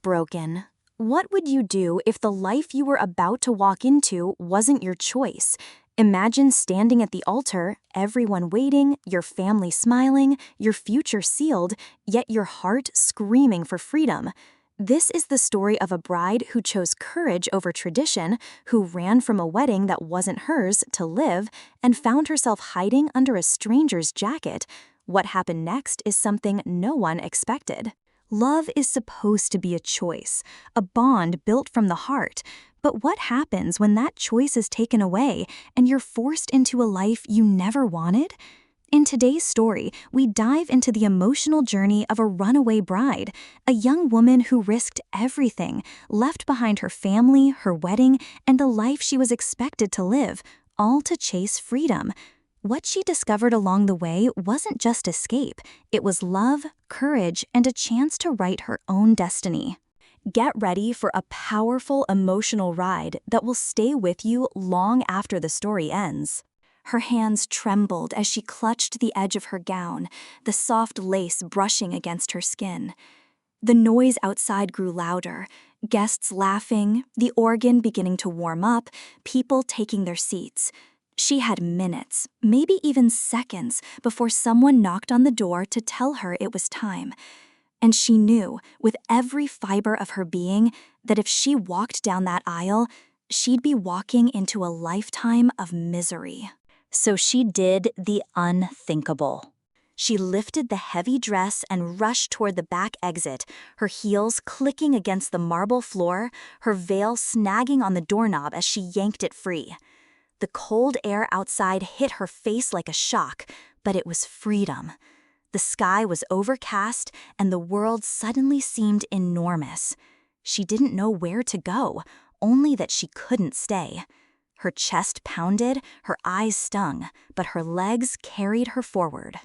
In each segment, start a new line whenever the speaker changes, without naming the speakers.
heartbroken. What would you do if the life you were about to walk into wasn't your choice? Imagine standing at the altar, everyone waiting, your family smiling, your future sealed, yet your heart screaming for freedom. This is the story of a bride who chose courage over tradition, who ran from a wedding that wasn't hers to live, and found herself hiding under a stranger's jacket. What happened next is something no one expected. Love is supposed to be a choice, a bond built from the heart. But what happens when that choice is taken away and you're forced into a life you never wanted? In today's story, we dive into the emotional journey of a runaway bride, a young woman who risked everything, left behind her family, her wedding, and the life she was expected to live, all to chase freedom. What she discovered along the way wasn't just escape, it was love, courage, and a chance to write her own destiny. Get ready for a powerful emotional ride that will stay with you long after the story ends. Her hands trembled as she clutched the edge of her gown, the soft lace brushing against her skin. The noise outside grew louder, guests laughing, the organ beginning to warm up, people taking their seats. She had minutes, maybe even seconds, before someone knocked on the door to tell her it was time. And she knew, with every fiber of her being, that if she walked down that aisle, she'd be walking into a lifetime of misery. So she did the unthinkable. She lifted the heavy dress and rushed toward the back exit, her heels clicking against the marble floor, her veil snagging on the doorknob as she yanked it free. The cold air outside hit her face like a shock, but it was freedom. The sky was overcast, and the world suddenly seemed enormous. She didn't know where to go, only that she couldn't stay. Her chest pounded, her eyes stung, but her legs carried her forward.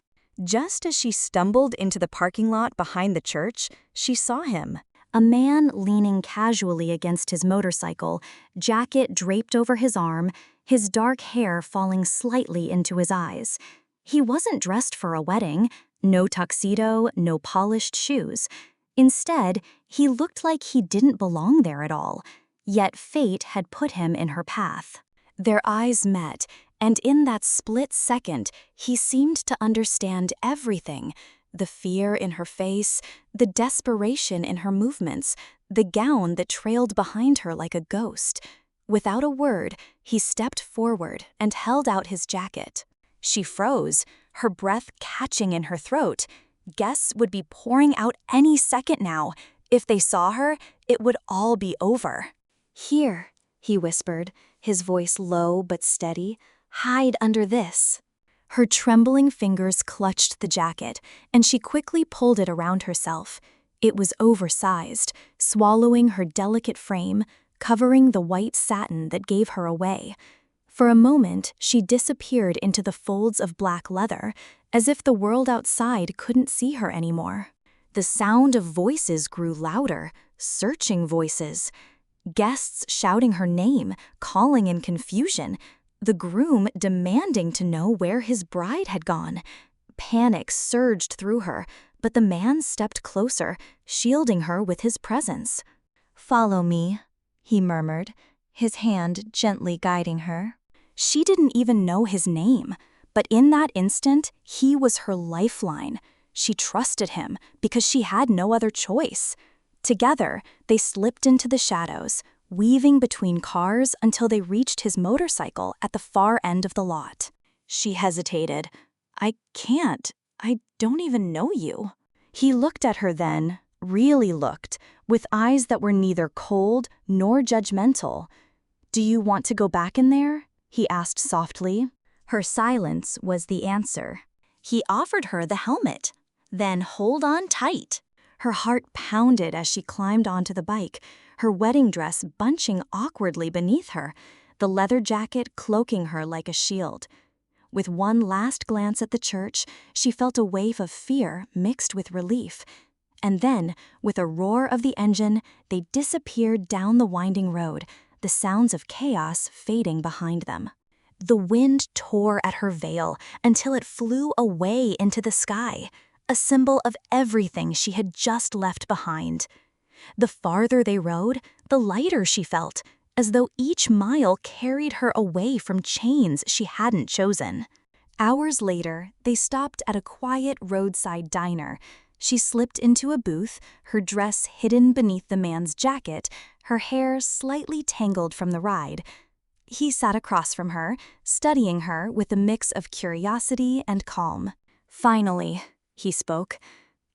Just as she stumbled into the parking lot behind the church, she saw him. A man leaning casually against his motorcycle, jacket draped over his arm, his dark hair falling slightly into his eyes. He wasn't dressed for a wedding, no tuxedo, no polished shoes. Instead, he looked like he didn't belong there at all, yet fate had put him in her path. Their eyes met, and in that split second, he seemed to understand everything. The fear in her face, the desperation in her movements, the gown that trailed behind her like a ghost. Without a word, he stepped forward and held out his jacket. She froze, her breath catching in her throat. Guests would be pouring out any second now. If they saw her, it would all be over. "Here," he whispered, his voice low but steady. "Hide under this." Her trembling fingers clutched the jacket, and she quickly pulled it around herself. It was oversized, swallowing her delicate frame, covering the white satin that gave her away. For a moment, she disappeared into the folds of black leather, as if the world outside couldn't see her anymore. The sound of voices grew louder, searching voices. Guests shouting her name, calling in confusion. The groom demanding to know where his bride had gone. Panic surged through her, but the man stepped closer, shielding her with his presence. "Follow me," he murmured, his hand gently guiding her. She didn't even know his name, but in that instant, he was her lifeline. She trusted him because she had no other choice. Together, they slipped into the shadows, weaving between cars until they reached his motorcycle at the far end of the lot. She hesitated. "I can't. I don't even know you." He looked at her then, really looked, with eyes that were neither cold nor judgmental. "Do you want to go back in there?" he asked softly. Her silence was the answer. He offered her the helmet. "Then hold on tight." Her heart pounded as she climbed onto the bike, her wedding dress bunching awkwardly beneath her, the leather jacket cloaking her like a shield. With one last glance at the church, she felt a wave of fear mixed with relief. And then, with a roar of the engine, they disappeared down the winding road, the sounds of chaos fading behind them. The wind tore at her veil until it flew away into the sky, a symbol of everything she had just left behind. The farther they rode, the lighter she felt, as though each mile carried her away from chains she hadn't chosen. Hours later, they stopped at a quiet roadside diner. She slipped into a booth, her dress hidden beneath the man's jacket, her hair slightly tangled from the ride. He sat across from her, studying her with a mix of curiosity and calm. "Finally," he spoke,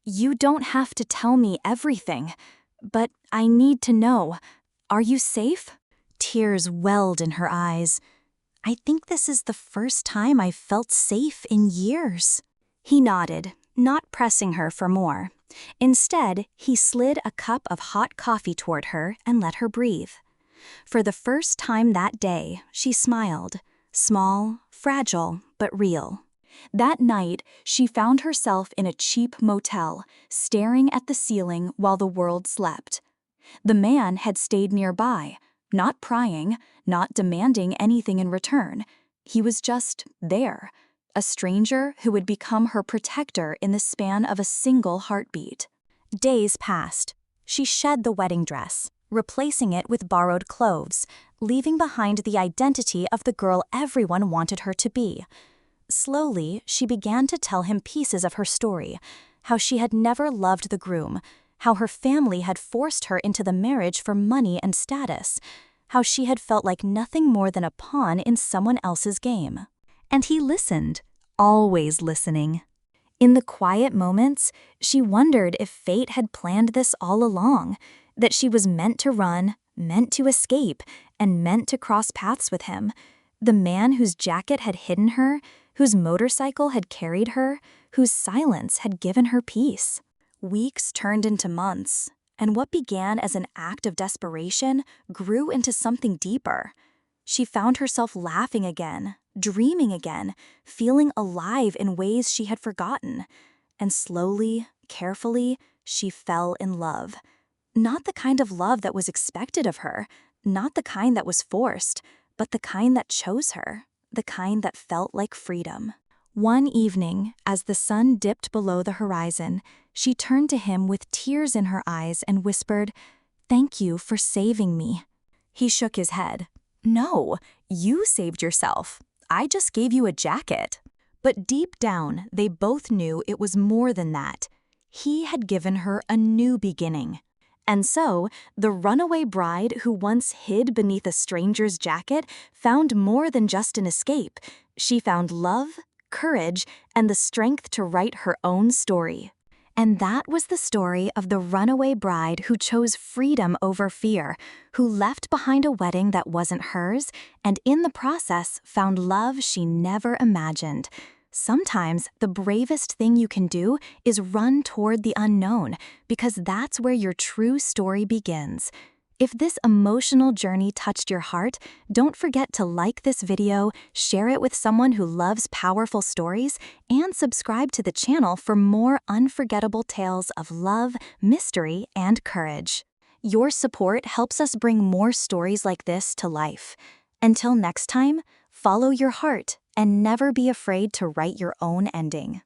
"you don't have to tell me everything, but I need to know. Are you safe?" Tears welled in her eyes. "I think this is the first time I've felt safe in years." He nodded, not pressing her for more. Instead, he slid a cup of hot coffee toward her and let her breathe. For the first time that day, she smiled. Small, fragile, but real. That night, she found herself in a cheap motel, staring at the ceiling while the world slept. The man had stayed nearby, not prying, not demanding anything in return. He was just there, a stranger who would become her protector in the span of a single heartbeat. Days passed. She shed the wedding dress, replacing it with borrowed clothes, leaving behind the identity of the girl everyone wanted her to be. Slowly, she began to tell him pieces of her story, how she had never loved the groom, how her family had forced her into the marriage for money and status, how she had felt like nothing more than a pawn in someone else's game. And he listened, always listening. In the quiet moments, she wondered if fate had planned this all along, that she was meant to run, meant to escape, and meant to cross paths with him. The man whose jacket had hidden her, whose motorcycle had carried her, whose silence had given her peace. Weeks turned into months, and what began as an act of desperation grew into something deeper. She found herself laughing again, dreaming again, feeling alive in ways she had forgotten. And slowly, carefully, she fell in love. Not the kind of love that was expected of her, not the kind that was forced, but the kind that chose her, the kind that felt like freedom. One evening, as the sun dipped below the horizon, she turned to him with tears in her eyes and whispered, "Thank you for saving me." He shook his head. "No, you saved yourself. I just gave you a jacket." But deep down, they both knew it was more than that. He had given her a new beginning. And so, the runaway bride who once hid beneath a stranger's jacket found more than just an escape. She found love, courage, and the strength to write her own story. And that was the story of the runaway bride who chose freedom over fear, who left behind a wedding that wasn't hers, and in the process found love she never imagined. Sometimes the bravest thing you can do is run toward the unknown, because that's where your true story begins. If this emotional journey touched your heart, don't forget to like this video, share it with someone who loves powerful stories, and subscribe to the channel for more unforgettable tales of love, mystery, and courage. Your support helps us bring more stories like this to life. Until next time, follow your heart and never be afraid to write your own ending.